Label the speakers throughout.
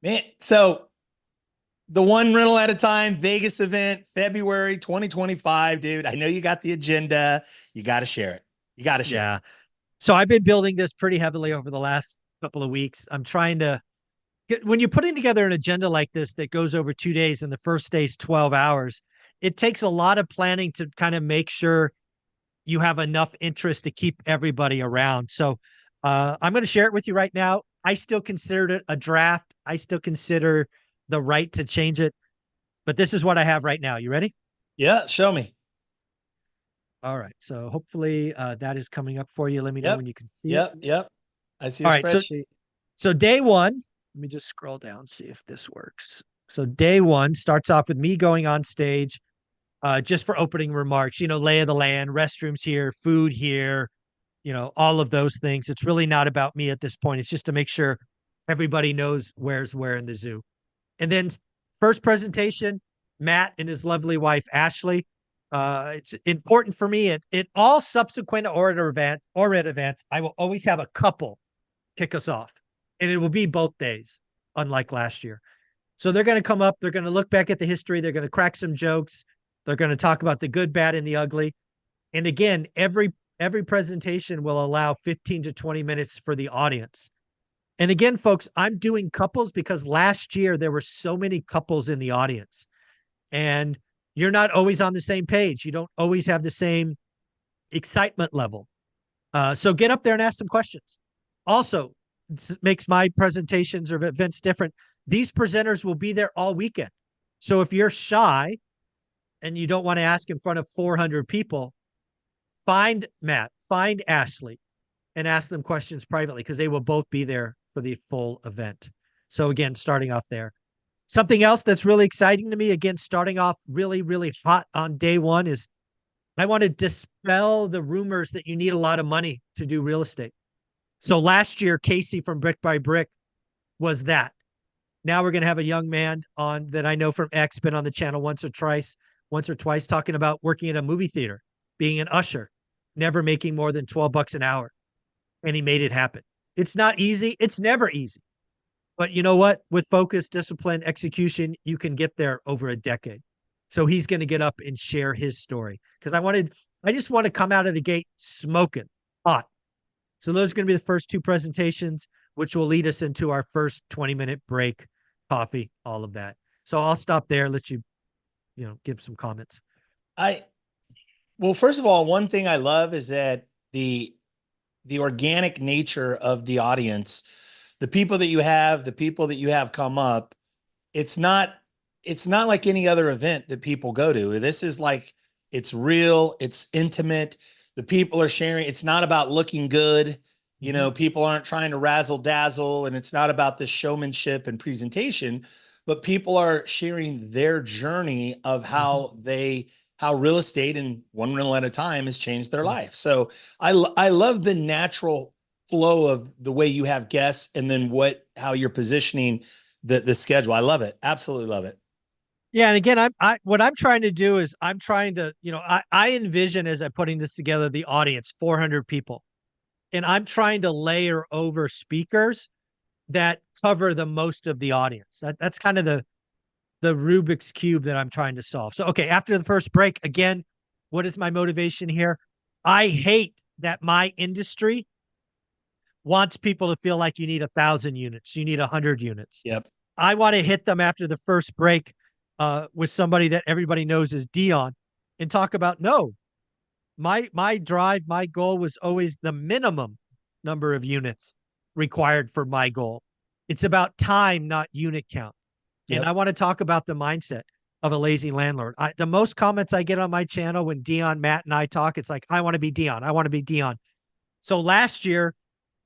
Speaker 1: Man, so the one rental at a time Vegas event, February 2025, dude. I know you got the agenda. You got to share it. You got to share it.
Speaker 2: Yeah. So I've been building this pretty heavily over the last couple of weeks. I'm trying to get, when you're putting together an agenda like this that goes over 2 days and the first day's 12 hours, it takes a lot of planning to kind of make sure you have enough interest to keep everybody around. So I'm going to share it with you right now. I still consider it a draft. I still consider the right to change it, but this is what I have right now. You ready?
Speaker 1: Yeah, show me.
Speaker 2: All right. So hopefully that is coming up for you. Let me know
Speaker 1: Yep.
Speaker 2: when you can see it.
Speaker 1: Yep. I see a
Speaker 2: All right. So
Speaker 1: spreadsheet.
Speaker 2: so day one, let me just scroll down, see if this works. So day one starts off with me going on stage just for opening remarks, lay of the land, restrooms here, food here, all of those things. It's really not about me at this point. It's just to make sure everybody knows where's where in the zoo. And then first presentation, Matt and his lovely wife, Ashley. It's important for me in all subsequent ORaaT events, I will always have a couple kick us off. And it will be both days, unlike last year. So they're going to come up, they're going to look back at the history, they're going to crack some jokes, they're going to talk about the good, bad, and the ugly. And again, every presentation will allow 15 to 20 minutes for the audience. And again, folks, I'm doing couples because last year there were so many couples in the audience. And you're not always on the same page. You don't always have the same excitement level. So get up there and ask some questions. Also, makes my presentations or events different. These presenters will be there all weekend. So if you're shy and you don't want to ask in front of 400 people, find Matt, find Ashley, and ask them questions privately because they will both be there for the full event. So again, starting off there. Something else that's really exciting to me, again, starting off really, really hot on day one, is I want to dispel the rumors that you need a lot of money to do real estate. So last year, Casey from Brick by Brick was that. Now we're going to have a young man on that I know from X, been on the channel once or twice, talking about working at a movie theater, being an usher, never making more than $12 an hour. And he made it happen. It's not easy. It's never easy. But you know what? With focus, discipline, execution, you can get there over a decade. So he's going to get up and share his story because I just want to come out of the gate smoking hot. So those are going to be the first two presentations, which will lead us into our first 20-minute break, coffee, all of that. So I'll stop there, let you, give some comments.
Speaker 1: I well, first of all, one thing I love is that the organic nature of the audience, the people that you have come up, it's not it's not like any other event that people go to. This is like it's real, it's intimate. The people are sharing. It's not about looking good. People aren't trying to razzle dazzle, and it's not about the showmanship and presentation, but people are sharing their journey of how real estate and one rental at a time has changed their life. So I love the natural flow of the way you have guests and then how you're positioning the schedule. I love it. Absolutely love it.
Speaker 2: Yeah, and again, what I'm trying to do is I'm trying to, I envision as I'm putting this together the audience, 400 people, and I'm trying to layer over speakers that cover the most of the audience. That's kind of the Rubik's cube that I'm trying to solve. So, okay, after the first break, again, what is my motivation here? I hate that my industry wants people to feel like you need 1,000 units, you need 100 units.
Speaker 1: Yep.
Speaker 2: I want to hit them after the first break with somebody that everybody knows is Dion and talk about no, my goal was always the minimum number of units required for my goal. It's about time, not unit count. And
Speaker 1: Yep.
Speaker 2: I want to talk about the mindset of a lazy landlord. The most comments I get on my channel when Dion, Matt, and I talk, it's like, I want to be Dion. I want to be Dion. So last year,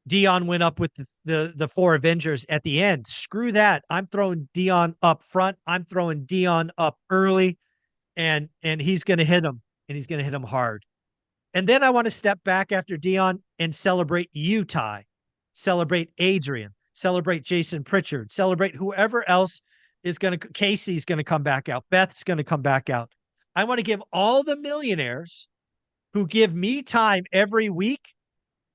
Speaker 2: Dion went up with the four Avengers at the end. Screw that. I'm throwing Dion up front. I'm throwing Dion up early, and he's going to hit him, and he's going to hit him hard. And then I want to step back after Dion and celebrate you, Ty. Celebrate Adrian. Celebrate Jason Pritchard. Celebrate whoever else is going to. Casey's going to come back out. Beth's going to come back out. I want to give all the millionaires who give me time every week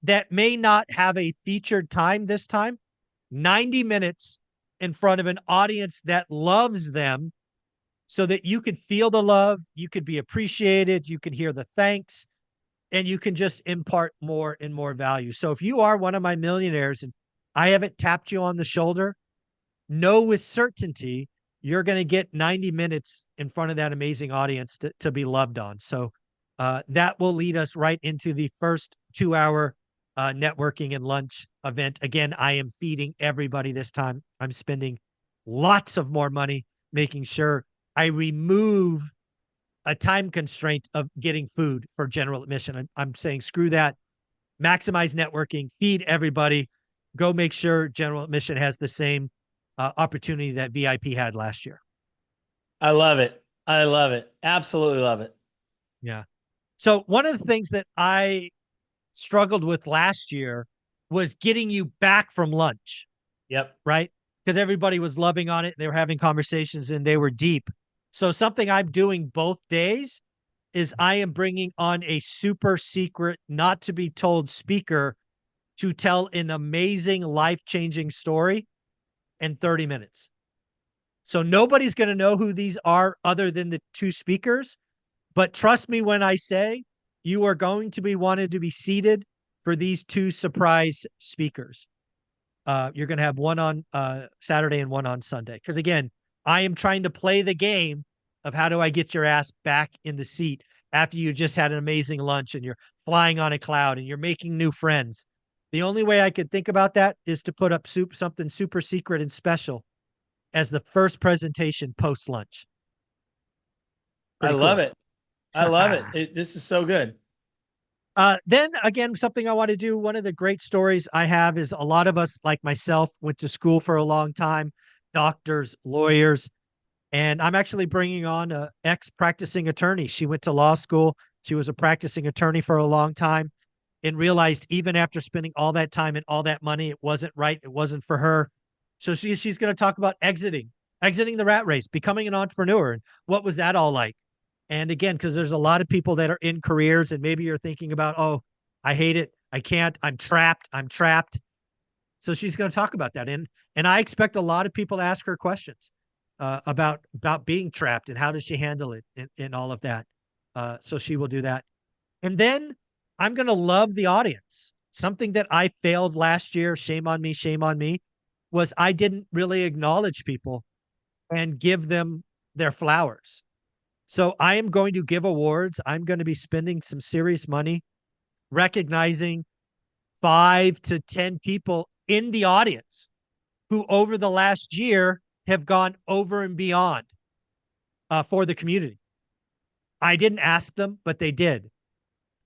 Speaker 2: that may not have a featured time this time, 90 minutes in front of an audience that loves them so that you could feel the love, you could be appreciated, you could hear the thanks, and you can just impart more and more value. So if you are one of my millionaires and I haven't tapped you on the shoulder, know with certainty you're going to get 90 minutes in front of that amazing audience to be loved on. So that will lead us right into the first 2 hour networking and lunch event. Again, I am feeding everybody this time. I'm spending lots of more money making sure I remove a time constraint of getting food for general admission. I'm saying screw that, maximize networking, feed everybody, go make sure general admission has the same opportunity that VIP had last year.
Speaker 1: I love it. I love it. Absolutely love it.
Speaker 2: Yeah. So one of the things that I struggled with last year was getting you back from lunch,
Speaker 1: Yep.
Speaker 2: right? Because everybody was loving on it. They were having conversations and they were deep. So something I'm doing both days is I am bringing on a super secret, not to be told speaker to tell an amazing life-changing story in 30 minutes. So nobody's going to know who these are other than the two speakers. But trust me when I say you are going to be wanted to be seated for these two surprise speakers. You're going to have one on Saturday and one on Sunday. Because again, I am trying to play the game of how do I get your ass back in the seat after you just had an amazing lunch and you're flying on a cloud and you're making new friends. The only way I could think about that is to put up something super secret and special as the first presentation post lunch.
Speaker 1: I
Speaker 2: Pretty
Speaker 1: love
Speaker 2: cool.
Speaker 1: it. I love it. This is so good.
Speaker 2: Then again, something I want to do. One of the great stories I have is a lot of us, like myself, went to school for a long time, doctors, lawyers, and I'm actually bringing on a ex-practicing attorney. She went to law school. She was a practicing attorney for a long time and realized even after spending all that time and all that money, it wasn't right. It wasn't for her. So she's going to talk about exiting the rat race, becoming an entrepreneur. And what was that all like? And again, because there's a lot of people that are in careers and maybe you're thinking about, oh, I hate it. I can't. I'm trapped. I'm trapped. So she's going to talk about that. And I expect a lot of people to ask her questions about being trapped and how does she handle it and all of that. So she will do that. And then I'm going to love the audience. Something that I failed last year, shame on me, was I didn't really acknowledge people and give them their flowers. So I am going to give awards. I'm going to be spending some serious money recognizing 5 to 10 people in the audience who over the last year have gone over and beyond for the community. I didn't ask them, but they did.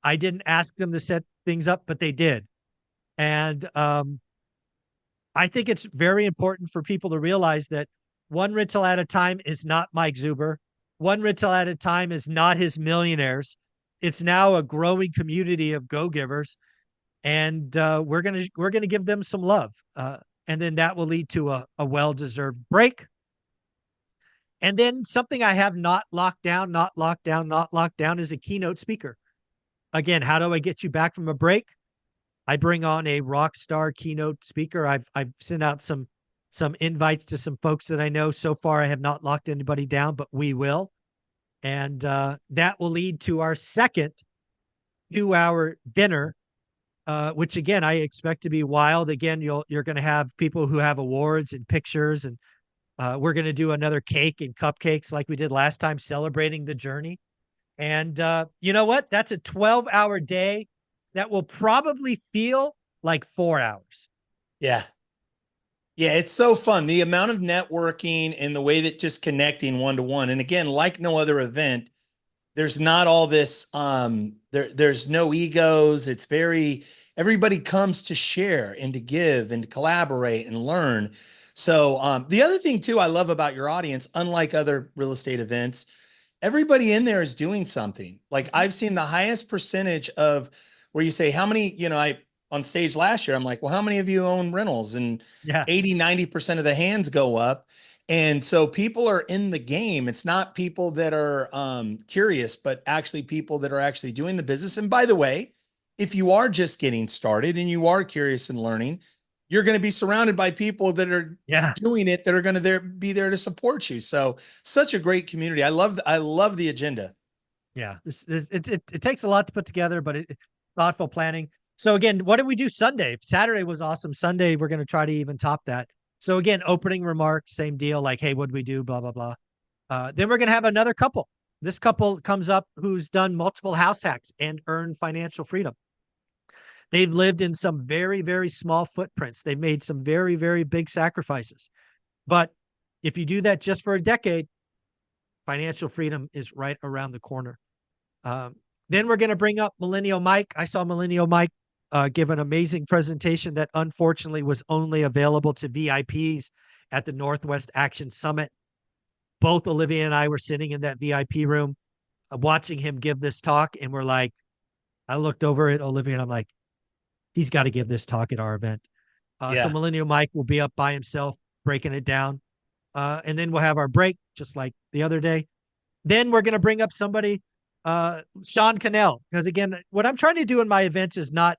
Speaker 2: I didn't ask them to set things up, but they did. And I think it's very important for people to realize that one rental at a time is not Mike Zuber. One rental at a time is not his millionaires. It's now a growing community of go-givers, and we're gonna give them some love, and then that will lead to a well-deserved break. And then something I have not locked down, not locked down is a keynote speaker. Again, how do I get you back from a break? I bring on a rock star keynote speaker. I've sent out some invites to some folks that I know. So far, I have not locked anybody down, but we will. And that will lead to our second 2 hour dinner, which again I expect to be wild. Again, you're going to have people who have awards and pictures, and we're going to do another cake and cupcakes like we did last time, celebrating the journey. And you know what? That's a 12-hour day that will probably feel like 4 hours.
Speaker 1: Yeah. Yeah, it's so fun. The amount of networking and the way that just connecting one to one. And again, like no other event, there's not all this there's no egos. It's very everybody comes to share and to give and to collaborate and learn. So the other thing too I love about your audience, unlike other real estate events, everybody in there is doing something. Like I've seen the highest percentage of where you say how many, I on stage last year, I'm like, well, how many of you own rentals? And
Speaker 2: Yeah.
Speaker 1: 80-90% of the hands go up. And so people are in the game. It's not people that are curious, but actually people that are actually doing the business. And by the way, if you are just getting started and you are curious and learning, you're going to be surrounded by people that are
Speaker 2: Yeah.
Speaker 1: doing it, that are going to be there to support you. So such a great community. I love the agenda.
Speaker 2: Yeah. It takes a lot to put together, but thoughtful planning. So again, what did we do Sunday? Saturday was awesome. Sunday, we're going to try to even top that. So again, opening remarks, same deal. Like, hey, what did we do? Blah, blah, blah. Then we're going to have another couple. This couple comes up who's done multiple house hacks and earned financial freedom. They've lived in some very, very small footprints. They've made some very, very big sacrifices. But if you do that just for a decade, financial freedom is right around the corner. Um, then we're going to bring up Millennial Mike. I saw Millennial Mike give an amazing presentation that unfortunately was only available to VIPs at the Northwest Action Summit. Both Olivia and I were sitting in that VIP room watching him give this talk. And we're like, I looked over at Olivia and I'm like, he's got to give this talk at our event. So
Speaker 1: Yeah.
Speaker 2: Millennial Mike will be up by himself, breaking it down. And then we'll have our break, just like the other day. Then we're going to bring up somebody, Sean Cannell, because again, what I'm trying to do in my events is not,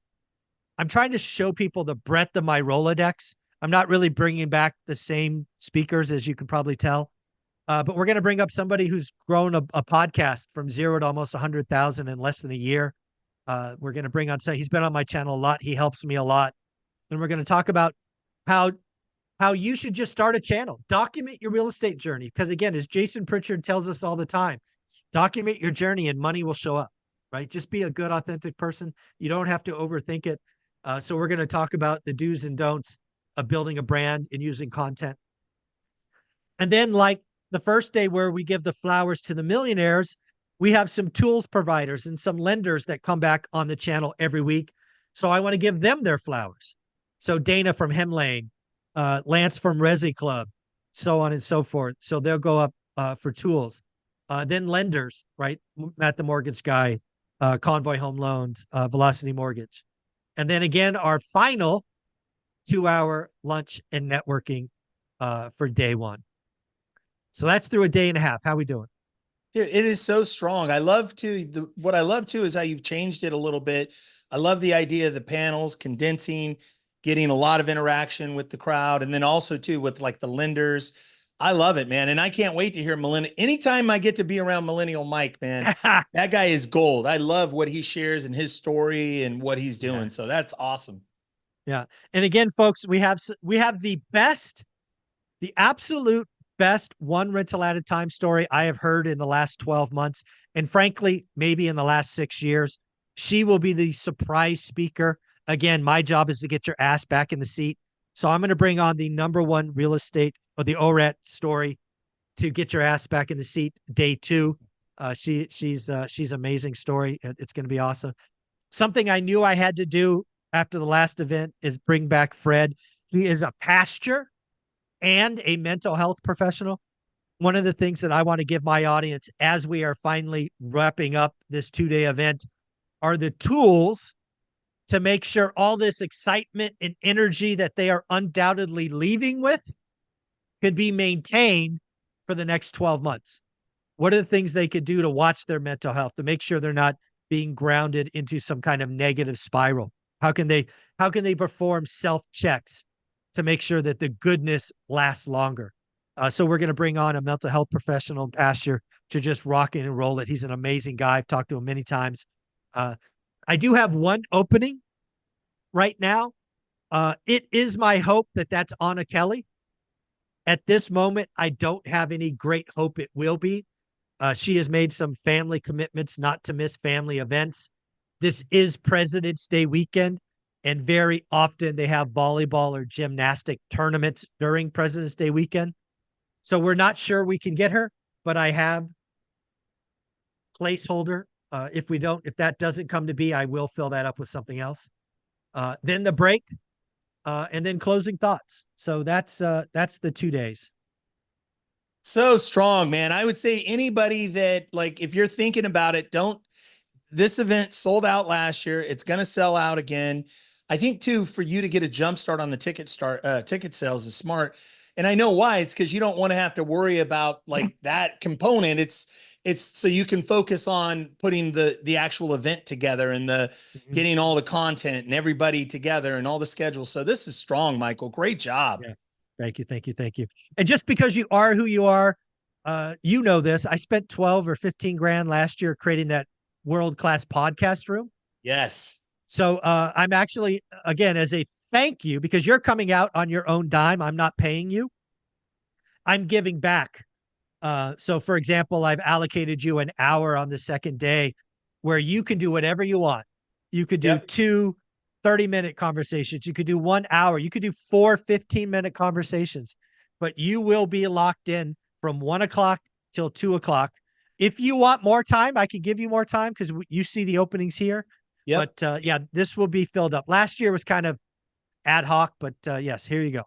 Speaker 2: I'm trying to show people the breadth of my Rolodex. I'm not really bringing back the same speakers, as you can probably tell. But we're going to bring up somebody who's grown a podcast from 0 to almost 100,000 in less than a year. We're going to bring on, so he's been on my channel a lot. He helps me a lot. And we're going to talk about how you should just start a channel, document your real estate journey. Because again, as Jason Pritchard tells us all the time, document your journey and money will show up, right? Just be a good, authentic person. You don't have to overthink it. So we're going to talk about the do's and don'ts of building a brand and using content. And then like the first day where we give the flowers to the millionaires, we have some tools providers and some lenders that come back on the channel every week. So I want to give them their flowers. So Dana from Hemlane, Lance from Resi Club, so on and so forth. So they'll go up for tools. Then lenders, right? Matt the Mortgage Guy, Convoy Home Loans, Velocity Mortgage. And then again, our final 2-hour lunch and networking for day one. So that's through a day and a half. How we doing?
Speaker 1: Dude, it is so strong. I love to what I love too is how you've changed it a little bit. I love the idea of the panels condensing, getting a lot of interaction with the crowd, and then also too with like the lenders. I love it, man. And I can't wait to hear Millennial. Anytime I get to be around Millennial Mike, man, that guy is gold. I love what he shares and his story and what he's
Speaker 2: Yeah.
Speaker 1: doing. So that's awesome.
Speaker 2: Yeah. And again, folks, we have the best, the absolute best one rental at a time story I have heard in the last 12 months. And frankly, maybe in the last 6 years. She will be the surprise speaker. Again, my job is to get your ass back in the seat. So I'm going to bring on the number one real estate or the ORaaT story to get your ass back in the seat. Day 2. She's amazing story. It's going to be awesome. Something I knew I had to do after the last event is bring back Fred. He is a pastor and a mental health professional. One of the things that I want to give my audience as we are finally wrapping up this 2-day event are the tools to make sure all this excitement and energy that they are undoubtedly leaving with could be maintained for the next 12 months. What are the things they could do to watch their mental health, to make sure they're not being grounded into some kind of negative spiral? How can they perform self-checks to make sure that the goodness lasts longer? So we're going to bring on a mental health professional and pastor to just rock and roll it. He's an amazing guy. I've talked to him many times. I do have one opening right now. It is my hope that that's Anna Kelly. At this moment, I don't have any great hope it will be. She has made some family commitments not to miss family events. This is President's Day weekend, and very often they have volleyball or gymnastic tournaments during President's Day weekend. So we're not sure we can get her, but I have placeholder. If that doesn't come to be, I will fill that up with something else. Then the break, and then closing thoughts. So that's the 2 days.
Speaker 1: So strong, man. I would say anybody that like, if you're thinking about it, don't, this event sold out last year. It's going to sell out again. I think too, for you to get a jump start on the ticket sales is smart. And I know why. It's because you don't want to have to worry about like that component. it's so you can focus on putting the actual event together and the
Speaker 2: Mhm.
Speaker 1: getting all the content and everybody together and all the schedules. So this is strong, Michael. Great job.
Speaker 2: Yeah. Thank you. Thank you. Thank you. And just because you are who you are, you know this. I spent 12 or 15 grand last year creating that world-class podcast room.
Speaker 1: Yes.
Speaker 2: So I'm actually, again, as a thank you, because you're coming out on your own dime, I'm not paying you. I'm giving back. So, for example, I've allocated you an hour on the second day where you can do whatever you want. You could do
Speaker 1: Yep.
Speaker 2: two 30-minute conversations. You could do 1 hour. You could do four 15-minute conversations, but you will be locked in from 1 o'clock till 2 o'clock. If you want more time, I can give you more time because you see the openings here.
Speaker 1: Yep.
Speaker 2: But yeah, this will be filled up. Last year was kind of ad hoc, but yes, here you go.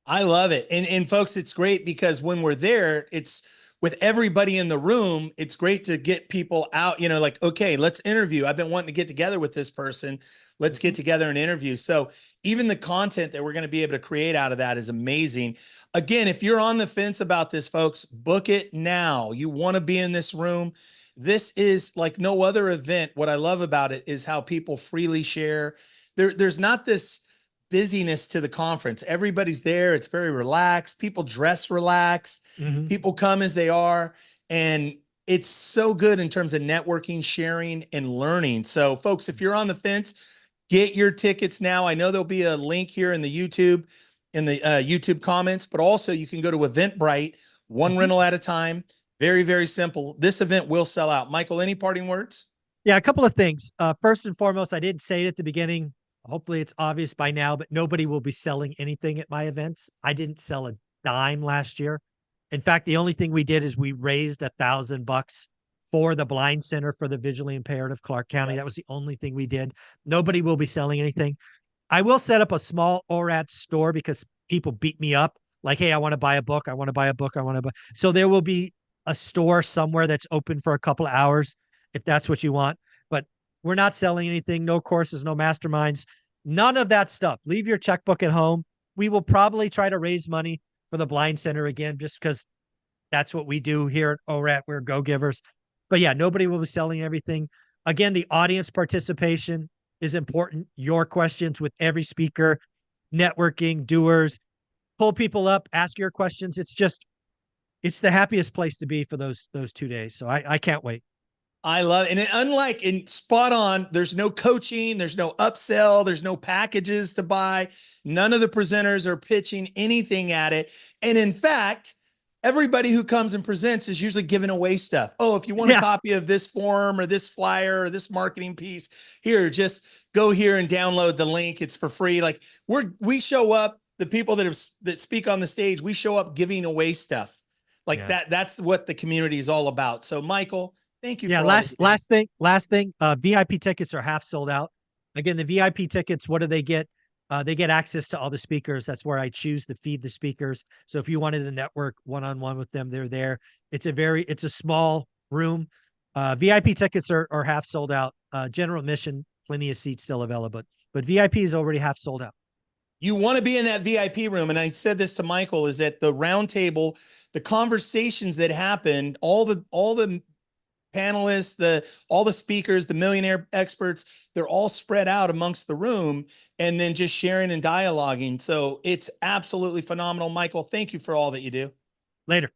Speaker 1: I love it. And folks, it's great because when we're there, it's with everybody in the room, it's great to get people out, like, okay, let's interview. I've been wanting to get together with this person. Let's
Speaker 2: Mhm.
Speaker 1: get together and interview. So even the content that we're going to be able to create out of that is amazing. Again, if you're on the fence about this, folks, book it now. You want to be in this room. This is like no other event. What I love about it is how people freely share. There's not this busyness to the conference. Everybody's there. It's very relaxed. People dress relaxed.
Speaker 2: Mhm.
Speaker 1: People come as they are. And it's so good in terms of networking, sharing, and learning. So, folks, if you're on the fence, get your tickets now. I know there'll be a link here in the YouTube comments, but also you can go to Eventbrite, one
Speaker 2: Mhm.
Speaker 1: rental at a time. Very, very simple. This event will sell out. Michael, any parting words?
Speaker 2: Yeah, a couple of things. First and foremost, I didn't say it at the beginning. Hopefully, it's obvious by now, but nobody will be selling anything at my events. I didn't sell a dime last year. In fact, the only thing we did is we raised $1,000 for the blind center for the visually impaired of Clark County.
Speaker 1: Yep.
Speaker 2: That was the only thing we did. Nobody will be selling anything. I will set up a small ORaaT store because people beat me up like, hey, I want to buy a book. I want to buy a book. I want to buy. So there will be a store somewhere that's open for a couple of hours if that's what you want. But we're not selling anything, no courses, no masterminds, none of that stuff. Leave your checkbook at home. We will probably try to raise money for the Blind Center again, just because that's what we do here at ORaaT. We're go givers. But yeah, nobody will be selling everything. Again, the audience participation is important. Your questions with every speaker, networking, doers, pull people up, ask your questions. It's the happiest place to be for those 2 days. So I can't wait.
Speaker 1: I love it. And unlike in spot on, there's no coaching, there's no upsell, there's no packages to buy. None of the presenters are pitching anything at it. And in fact, everybody who comes and presents is usually giving away stuff. Oh, if you want a
Speaker 2: Yeah.
Speaker 1: copy of this form or this flyer or this marketing piece, here, just go here and download the link. It's for free. Like we show up, the people that speak on the stage, we show up giving away stuff. Like
Speaker 2: Yeah.
Speaker 1: that's what the community is all about. So Michael, thank you
Speaker 2: Yeah,
Speaker 1: for all that you
Speaker 2: last
Speaker 1: do.
Speaker 2: last thing. VIP tickets are half sold out. Again, the VIP tickets, what do they get? They get access to all the speakers. That's where I choose to feed the speakers. So if you wanted to network one-on-one with them, they're there. It's a small room. VIP tickets are half sold out. General admission, plenty of seats still available, but VIP is already half sold out.
Speaker 1: You want to be in that VIP room. And I said this to Michael is that the round table, the conversations that happen, all the panelists, all the speakers, the millionaire experts, they're all spread out amongst the room and then just sharing and dialoguing. So it's absolutely phenomenal. Michael, thank you for all that you do.
Speaker 2: Later.